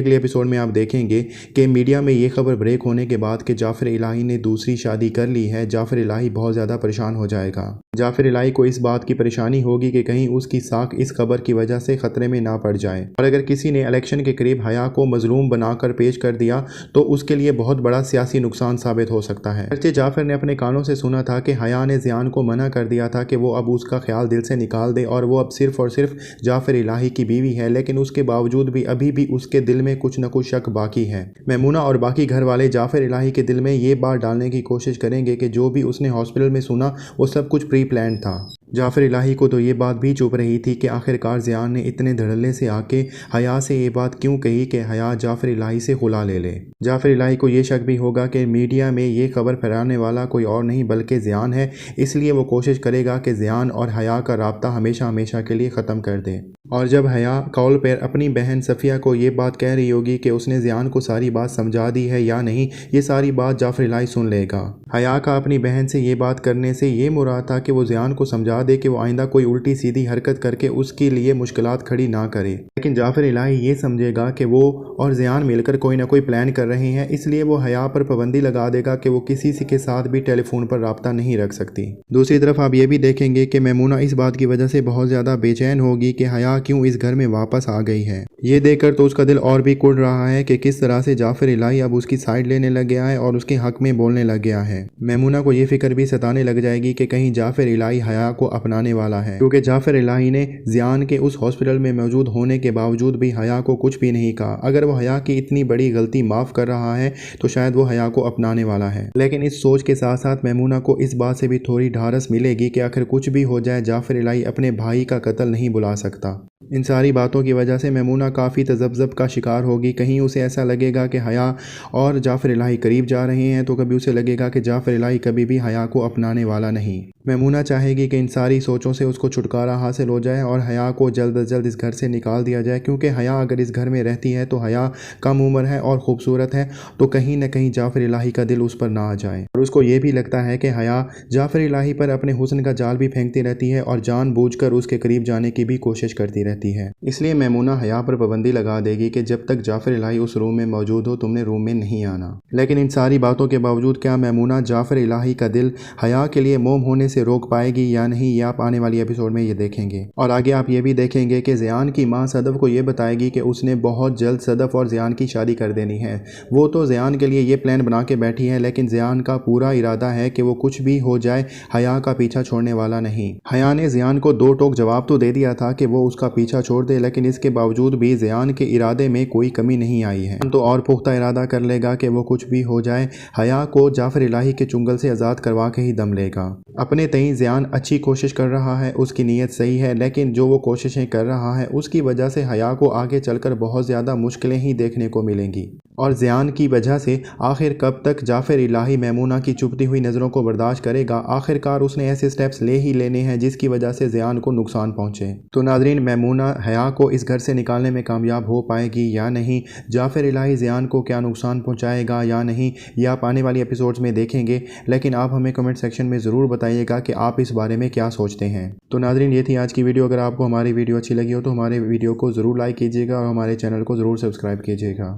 अगले एपिसोड में आप देखेंगे कि मीडिया में ये खबर ब्रेक होने के बाद कि जाफर इलाही ने दूसरी शादी कर ली है, जाफर इलाही बहुत ज़्यादा परेशान हो जाएगा। जाफर इलाही को इस बात की परेशानी होगी कि कहीं उसकी साख इस खबर की वजह से खतरे में ना पड़ जाए, और अगर किसी ने इलेक्शन के करीब हया को मजलूम बनाकर पेश कर दिया तो उसके लिए बहुत बड़ा सियासी नुकसान साबित हो सकता है। अगरचे जाफर ने अपने कानों से सुना था कि हया ने ज़ियान को मना कर दिया था कि वो अब उसका ख्याल दिल से निकाल दे और वो अब सिर्फ और सिर्फ जाफर इलाही की बीवी है, लेकिन उसके बावजूद भी अभी भी उसके दिल में कुछ न कुछ शक बाकी है। मैमूना और बाकी घर वाले जाफर इलाही के दिल में ये बात डालने की कोशिश करेंगे कि जो भी उसने हॉस्पिटल में सुना वो सब कुछ प्री प्लान था। जाफर इलाही को तो ये बात भी चुप रही थी कि आखिरकार ज़ियान ने इतने धड़ल्ले से आके हया से ये बात क्यों कही कि हया जाफर इलाही से खुला ले ले। जाफर इलाही को ये शक भी होगा कि मीडिया में ये खबर फैलाने वाला कोई और नहीं बल्कि ज़ियान है, इसलिए वो कोशिश करेगा कि ज़ियान और हया का राब्ता हमेशा हमेशा के लिए ख़त्म कर दे। और जब हया कॉल पर अपनी बहन सफ़िया को ये बात कह रही होगी कि उसने ज़ियान को सारी बात समझा दी है या नहीं, ये सारी बात जाफर इलाही सुन लेगा। हया का अपनी बहन से ये बात करने से ये मुराद था कि वो ज़ियान को समझा दे कि वो आइंदा कोई उल्टी सीधी हरकत करके उसके लिए मुश्किलात खड़ी ना करे, लेकिन जाफर इलाही ये समझेगा कि वो और ज़ियान मिलकर कोई ना कोई प्लान कर रहे हैं, इसलिए वो हया पर पाबंदी लगा देगा कि वो किसी के साथ भी टेलीफोन पर राब्ता नहीं रख सकती। दूसरी तरफ आप ये भी देखेंगे कि मैमूना इस बात की वजह से बहुत ज़्यादा बेचैन होगी कि हया क्यों इस घर में वापस आ गई है। ये देखकर तो उसका दिल और भी कुड़ रहा है कि किस तरह से जाफर इलाही अब उसकी साइड लेने लग गया है और उसके हक में बोलने लग गया है। मैमूना को ये फिक्र भी सताने लग जाएगी कि कहीं जाफर इलाही हया को अपनाने वाला है, क्योंकि जाफर इलाही ने ज़ियान के उस हॉस्पिटल में मौजूद होने के बावजूद भी हया को कुछ भी नहीं कहा। अगर वो हया की इतनी बड़ी गलती माफ़ कर रहा है तो शायद वो हया को अपनाने वाला है। लेकिन इस सोच के साथ साथ मैमूना को इस बात से भी थोड़ी ढारस मिलेगी कि आखिर कुछ भी हो जाए जाफर इलाही अपने भाई का कत्ल नहीं बुला सकता। इन सारी बातों की वजह से मैमूना काफ़ी तज़ब्ज़ब का शिकार होगी। कहीं उसे ऐसा लगेगा कि हया और जाफर इलाही करीब जा रहे हैं, तो कभी उसे लगेगा कि जाफर इलाही कभी भी हया को अपनाने वाला नहीं। मैमूना चाहेगी कि इन सारी सोचों से उसको छुटकारा हासिल हो जाए और हया को जल्द अज जल्द इस घर से निकाल दिया जाए, क्योंकि हया अगर इस घर में रहती है तो हया कम उम्र है और ख़ूबसूरत है, तो कहीं ना कहीं जाफर इलाही का दिल उस पर ना आ जाए। और उसको ये भी लगता है कि हया जाफर इलाही पर अपने हुस्न का जाल भी फेंकती रहती है और जानबूझकर उसके करीब जाने की भी कोशिश करती रहती है। इसलिए मैमूना हया पर पाबंदी लगा देगी कि जब तक जाफर इलाही उस रूम में मौजूद हो तुमने रूम में नहीं आना। लेकिन इन सारी बातों के बावजूद क्या मैमूना जाफर इलाही का दिल हया के लिए मोम होने से रोक पाएगी या नहीं, ये आप आने वाली एपिसोड में ये देखेंगे। और आगे आप ये भी देखेंगे कि ज़ियान की माँ सदफ को ये बताएगी कि उसने बहुत जल्द सदफ और ज़ियान की शादी कर देनी है। वो तो ज़ियान के लिए ये प्लान बना के बैठी है, लेकिन ज़ियान का पूरा इरादा है कि वो कुछ भी हो जाए हया का पीछा छोड़ने वाला नहीं। हया ने ज़ियान को दो टोक जवाब तो दे दिया था कि वो उसका पीछा छोड़ दे, लेकिन इसके बावजूद भी ज़ियान के इरादे में कोई कमी नहीं आई है। तो और पुख्ता इरादा कर लेगा कि वो कुछ भी हो जाए हया को जाफर इलाही के चुंगल से आज़ाद करवा के ही दम लेगा। अपने तई ज़ियान अच्छी कोशिश कर रहा है, उसकी नीयत सही है, लेकिन जो वो कोशिशें कर रहा है उसकी वजह से हया को आगे चलकर बहुत ज़्यादा मुश्किलें ही देखने को मिलेंगी। और ज़ियान की वजह से आखिर कब तक जाफर इलाही मैमूना की चुभती हुई नज़रों को बर्दाश्त करेगा। आखिरकार उसने ऐसे स्टेप्स ले ही लेने हैं जिसकी वजह से ज़ियान को नुकसान पहुँचे। तो नाज़रीन, मैमूना हया को इस घर से निकालने में कामयाब हो पाएगी या नहीं, जाफर इलाही ज़ियान को क्या नुकसान पहुँचाएगा या नहीं, ये आप आने वाली एपिसोड्स में देखेंगे। लेकिन आप हमें कमेंट सेक्शन में ज़रूर बताइएगा कि आप इस बारे में क्या सोचते हैं। तो नाज़रीन, ये थी आज की वीडियो। अगर आपको हमारी वीडियो अच्छी लगी हो तो हमारे वीडियो को ज़रूर लाइक कीजिएगा और हमारे चैनल को ज़रूर सब्सक्राइब कीजिएगा।